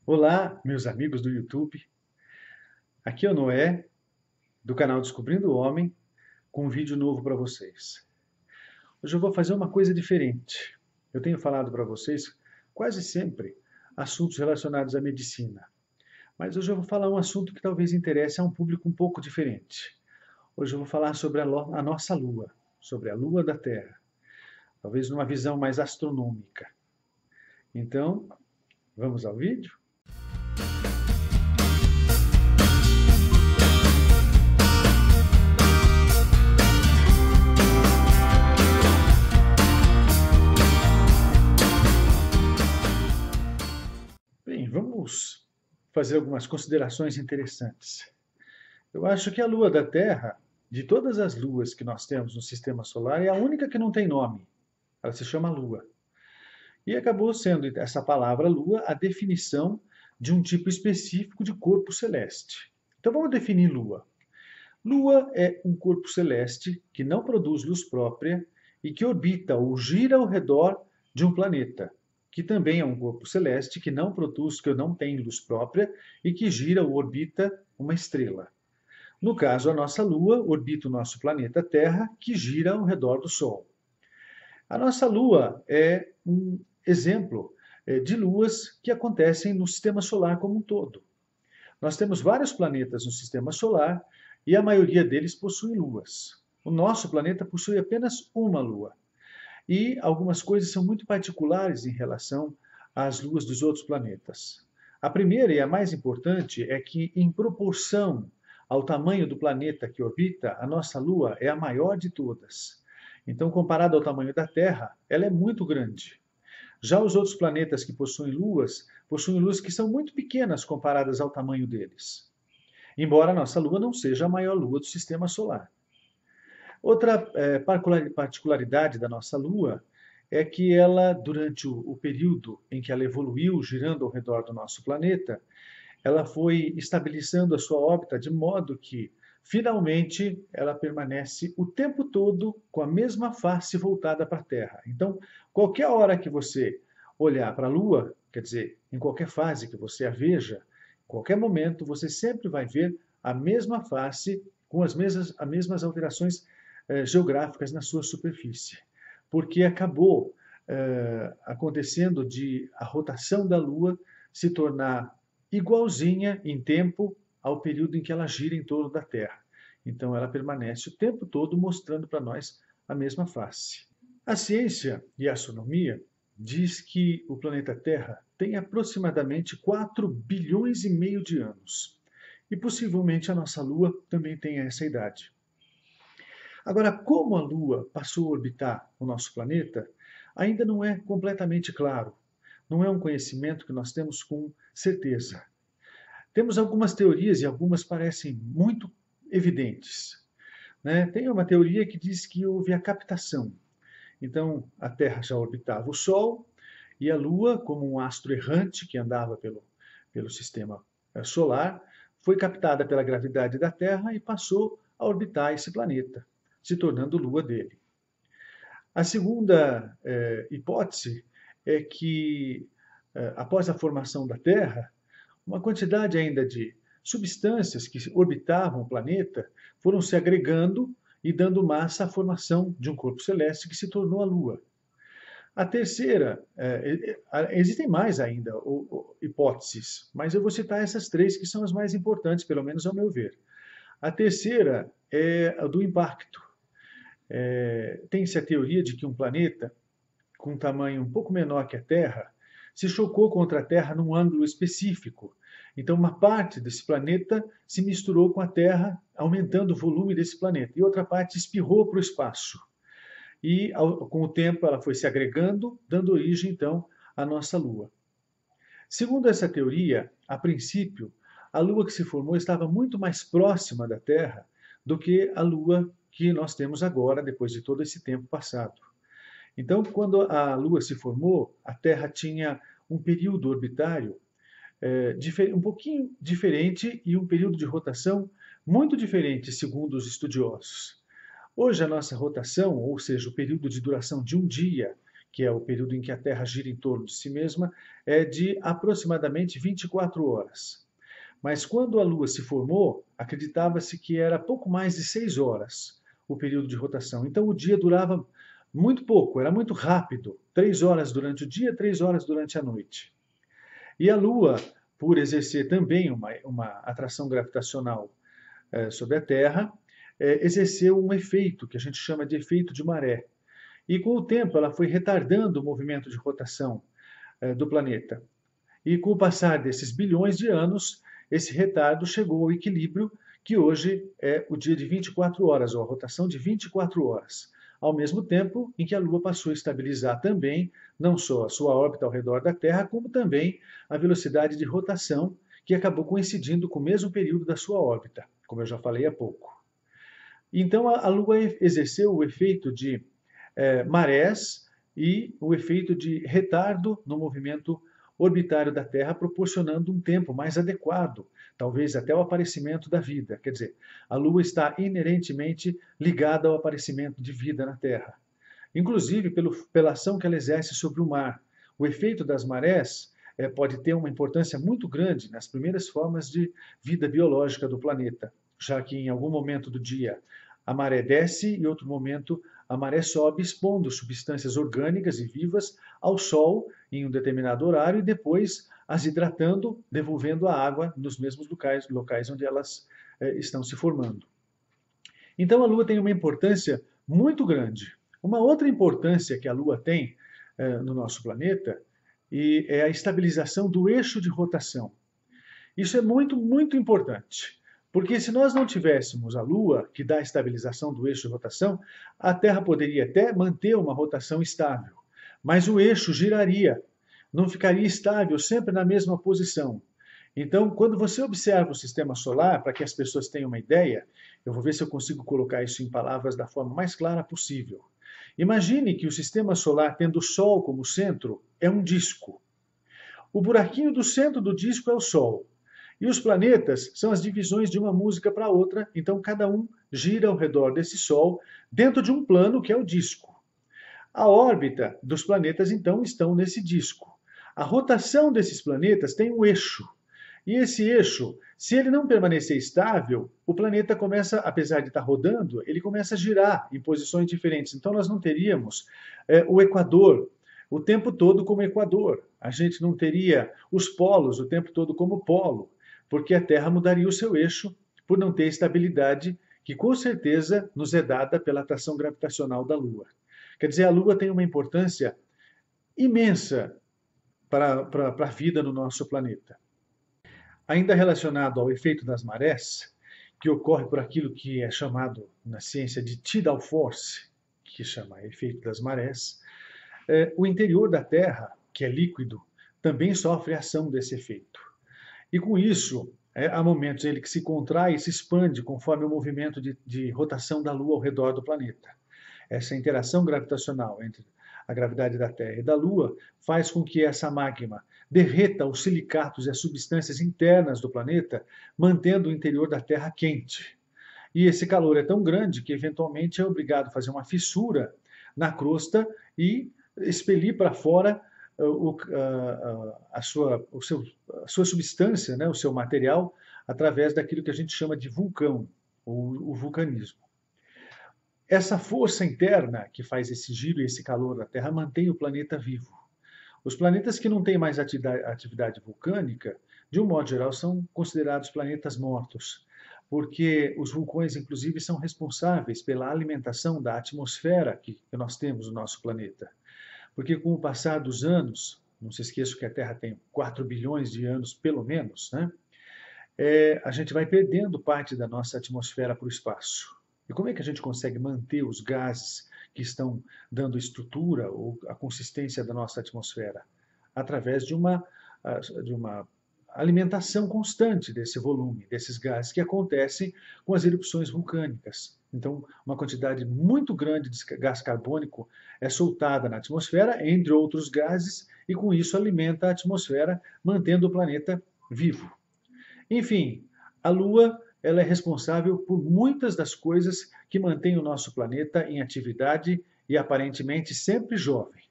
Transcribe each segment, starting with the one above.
Olá, meus amigos do YouTube. Aqui é o Noé, do canal Descobrindo o Homem, com um vídeo novo para vocês. Hoje eu vou fazer uma coisa diferente. Eu tenho falado para vocês quase sempre assuntos relacionados à medicina, mas hoje eu vou falar um assunto que talvez interesse a um público um pouco diferente. Hoje eu vou falar sobre a nossa Lua, sobre a Lua da Terra, talvez numa visão mais astronômica. Então, vamos ao vídeo? Bem, vamos fazer algumas considerações interessantes. Eu acho que a Lua da Terra, de todas as luas que nós temos no Sistema Solar, é a única que não tem nome. Ela se chama Lua. E acabou sendo essa palavra Lua a definição de um tipo específico de corpo celeste. Então vamos definir Lua. Lua é um corpo celeste que não produz luz própria e que orbita ou gira ao redor de um planeta, que também é um corpo celeste que não produz, que não tem luz própria e que gira ou orbita uma estrela. No caso, a nossa Lua orbita o nosso planeta Terra, que gira ao redor do Sol. A nossa Lua é um exemplo de luas que acontecem no Sistema Solar como um todo. Nós temos vários planetas no Sistema Solar e a maioria deles possui luas. O nosso planeta possui apenas uma lua. E algumas coisas são muito particulares em relação às luas dos outros planetas. A primeira e a mais importante é que, em proporção ao tamanho do planeta que orbita, a nossa Lua é a maior de todas. Então, comparado ao tamanho da Terra, ela é muito grande. Já os outros planetas que possuem luas que são muito pequenas comparadas ao tamanho deles. Embora a nossa Lua não seja a maior lua do Sistema Solar. Outra particularidade da nossa Lua é que ela, durante o período em que ela evoluiu, girando ao redor do nosso planeta, ela foi estabilizando a sua órbita de modo que, finalmente, ela permanece o tempo todo com a mesma face voltada para a Terra. Então, qualquer hora que você olhar para a Lua, quer dizer, em qualquer fase que você a veja, em qualquer momento, você sempre vai ver a mesma face com as mesmas alterações geográficas na sua superfície. Porque acabou acontecendo de a rotação da Lua se tornar igualzinha em tempo ao período em que ela gira em torno da Terra. Então ela permanece o tempo todo mostrando para nós a mesma face. A ciência e a astronomia diz que o planeta Terra tem aproximadamente 4 bilhões e meio de anos. E possivelmente a nossa Lua também tenha essa idade. Agora, como a Lua passou a orbitar o nosso planeta, ainda não é completamente claro. Não é um conhecimento que nós temos com certeza. Temos algumas teorias e algumas parecem muito evidentes. Tem uma teoria que diz que houve a captação. Então, a Terra já orbitava o Sol e a Lua, como um astro errante que andava pelo sistema solar, foi captada pela gravidade da Terra e passou a orbitar esse planeta, se tornando lua dele. A segunda hipótese é que, após a formação da Terra, uma quantidade ainda de substâncias que orbitavam o planeta foram se agregando e dando massa à formação de um corpo celeste que se tornou a Lua. A terceira, existem mais ainda hipóteses, mas eu vou citar essas três que são as mais importantes, pelo menos ao meu ver. A terceira é a do impacto. Tem-se a teoria de que um planeta com um tamanho um pouco menor que a Terra se chocou contra a Terra num ângulo específico. Então, uma parte desse planeta se misturou com a Terra, aumentando o volume desse planeta, e outra parte espirrou para o espaço. E, com o tempo, ela foi se agregando, dando origem, então, à nossa Lua. Segundo essa teoria, a princípio, a Lua que se formou estava muito mais próxima da Terra do que a Lua que nós temos agora, depois de todo esse tempo passado. Então, quando a Lua se formou, a Terra tinha um período orbitário um pouquinho diferente e um período de rotação muito diferente, segundo os estudiosos. Hoje, a nossa rotação, ou seja, o período de duração de um dia, que é o período em que a Terra gira em torno de si mesma, é de aproximadamente 24 horas. Mas quando a Lua se formou, acreditava-se que era pouco mais de 6 horas o período de rotação. Então o dia durava muito pouco, era muito rápido. 3 horas durante o dia, 3 horas durante a noite. E a Lua, por exercer também uma atração gravitacional sobre a Terra, exerceu um efeito que a gente chama de efeito de maré. E com o tempo ela foi retardando o movimento de rotação do planeta. E com o passar desses bilhões de anos, esse retardo chegou ao equilíbrio, que hoje é o dia de 24 horas, ou a rotação de 24 horas. Ao mesmo tempo em que a Lua passou a estabilizar também, não só a sua órbita ao redor da Terra, como também a velocidade de rotação, que acabou coincidindo com o mesmo período da sua órbita, como eu já falei há pouco. Então a Lua exerceu o efeito de marés e o efeito de retardo no movimento orbitário da Terra, proporcionando um tempo mais adequado, talvez até o aparecimento da vida. Quer dizer, a Lua está inerentemente ligada ao aparecimento de vida na Terra, inclusive pela ação que ela exerce sobre o mar. O efeito das marés pode ter uma importância muito grande nas primeiras formas de vida biológica do planeta, já que em algum momento do dia a maré desce e em outro momento a maré sobe, expondo substâncias orgânicas e vivas ao Sol em um determinado horário e depois as hidratando, devolvendo a água nos mesmos locais onde elas estão se formando. Então a Lua tem uma importância muito grande. Uma outra importância que a Lua tem no nosso planeta é a estabilização do eixo de rotação. Isso é muito, muito importante. Porque se nós não tivéssemos a Lua, que dá a estabilização do eixo de rotação, a Terra poderia até manter uma rotação estável, mas o eixo giraria, não ficaria estável sempre na mesma posição. Então, quando você observa o sistema solar, para que as pessoas tenham uma ideia, eu vou ver se eu consigo colocar isso em palavras da forma mais clara possível. Imagine que o sistema solar, tendo o Sol como centro, é um disco. O buraquinho do centro do disco é o Sol. E os planetas são as divisões de uma música para outra, então cada um gira ao redor desse Sol, dentro de um plano que é o disco. A órbita dos planetas, então, estão nesse disco. A rotação desses planetas tem um eixo. E esse eixo, se ele não permanecer estável, o planeta começa, apesar de estar rodando, ele começa a girar em posições diferentes. Então nós não teríamos o Equador o tempo todo como Equador. A gente não teria os polos o tempo todo como polo, porque a Terra mudaria o seu eixo por não ter estabilidade que com certeza nos é dada pela atração gravitacional da Lua. Quer dizer, a Lua tem uma importância imensa para a vida no nosso planeta. Ainda relacionado ao efeito das marés, que ocorre por aquilo que é chamado na ciência de tidal force, que chama efeito das marés, o interior da Terra, que é líquido, também sofre a ação desse efeito. E com isso, há momentos em ele que se contrai e se expande conforme o movimento de rotação da Lua ao redor do planeta. Essa interação gravitacional entre a gravidade da Terra e da Lua faz com que essa magma derreta os silicatos e as substâncias internas do planeta, mantendo o interior da Terra quente. E esse calor é tão grande que, eventualmente, é obrigado a fazer uma fissura na crosta e expelir para fora a sua substância, né, o seu material, através daquilo que a gente chama de vulcão, ou o vulcanismo. Essa força interna que faz esse giro e esse calor da Terra mantém o planeta vivo. Os planetas que não têm mais atividade vulcânica, de um modo geral, são considerados planetas mortos, porque os vulcões, inclusive, são responsáveis pela alimentação da atmosfera que nós temos no nosso planeta. Porque com o passar dos anos, não se esqueça que a Terra tem 4 bilhões de anos, pelo menos, né? A gente vai perdendo parte da nossa atmosfera para o espaço. E como é que a gente consegue manter os gases que estão dando estrutura ou a consistência da nossa atmosfera? Através de uma alimentação constante desse volume, desses gases, que acontecem com as erupções vulcânicas. Então, uma quantidade muito grande de gás carbônico é soltada na atmosfera, entre outros gases, e com isso alimenta a atmosfera, mantendo o planeta vivo. Enfim, a Lua ela é responsável por muitas das coisas que mantêm o nosso planeta em atividade e aparentemente sempre jovem.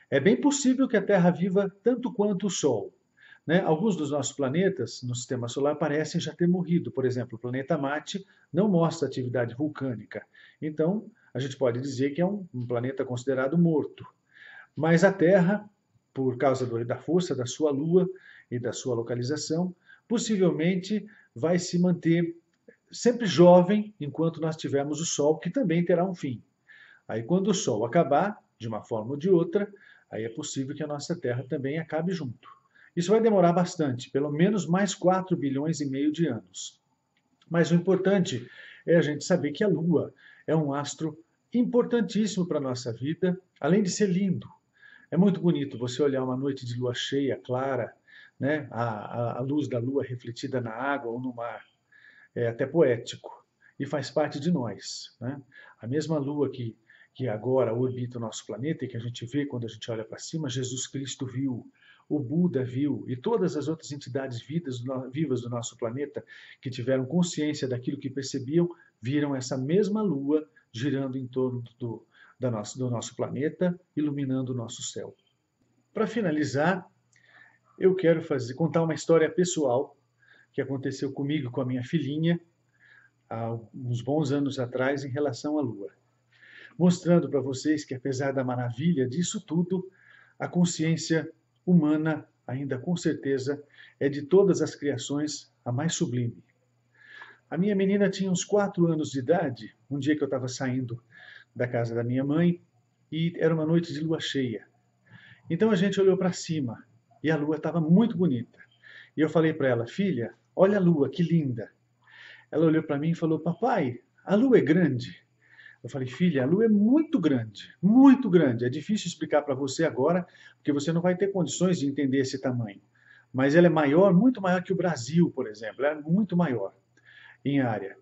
É bem possível que a Terra viva tanto quanto o Sol, né? Alguns dos nossos planetas no sistema solar parecem já ter morrido. Por exemplo, o planeta Marte não mostra atividade vulcânica. Então, a gente pode dizer que é um planeta considerado morto. Mas a Terra, por causa da força da sua Lua e da sua localização, possivelmente vai se manter sempre jovem enquanto nós tivermos o Sol, que também terá um fim. Aí, quando o Sol acabar, de uma forma ou de outra, aí é possível que a nossa Terra também acabe junto. Isso vai demorar bastante, pelo menos mais 4 bilhões e meio de anos. Mas o importante é a gente saber que a Lua é um astro importantíssimo para a nossa vida, além de ser lindo. É muito bonito você olhar uma noite de lua cheia, clara, né? A luz da lua refletida na água ou no mar. É até poético e faz parte de nós, né? A mesma lua que agora orbita o nosso planeta e que a gente vê quando a gente olha para cima, Jesus Cristo viu, o Buda viu e todas as outras entidades vivas do nosso planeta que tiveram consciência daquilo que percebiam, viram essa mesma lua girando em torno do nosso planeta, iluminando o nosso céu. Para finalizar, eu quero contar uma história pessoal que aconteceu comigo e com a minha filhinha há uns bons anos atrás em relação à Lua, mostrando para vocês que apesar da maravilha disso tudo, a consciência humana ainda com certeza é de todas as criações a mais sublime. A minha menina tinha uns 4 anos de idade, um dia que eu estava saindo da casa da minha mãe e era uma noite de lua cheia. Então a gente olhou para cima e a lua estava muito bonita. E eu falei para ela, filha, olha a lua, que linda. Ela olhou para mim e falou, papai, a lua é grande. Eu falei, filha, a lua é muito grande, muito grande. É difícil explicar para você agora, porque você não vai ter condições de entender esse tamanho. Mas ela é maior, muito maior que o Brasil, por exemplo. Ela é muito maior em área.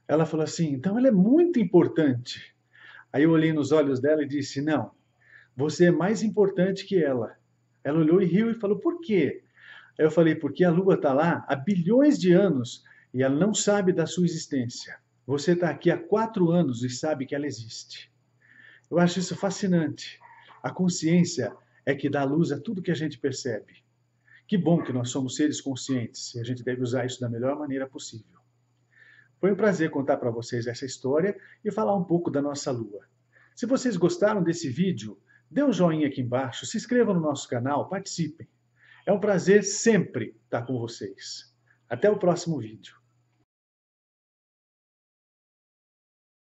Ela falou assim, então ela é muito importante. Aí eu olhei nos olhos dela e disse, não, você é mais importante que ela. Ela olhou e riu e falou, por quê? Aí eu falei, porque a Lua está lá há bilhões de anos e ela não sabe da sua existência. Você está aqui há 4 anos e sabe que ela existe. Eu acho isso fascinante. A consciência é que dá luz a tudo que a gente percebe. Que bom que nós somos seres conscientes e a gente deve usar isso da melhor maneira possível. Foi um prazer contar para vocês essa história e falar um pouco da nossa Lua. Se vocês gostaram desse vídeo, dê um joinha aqui embaixo, se inscrevam no nosso canal, participem. É um prazer sempre estar com vocês. Até o próximo vídeo.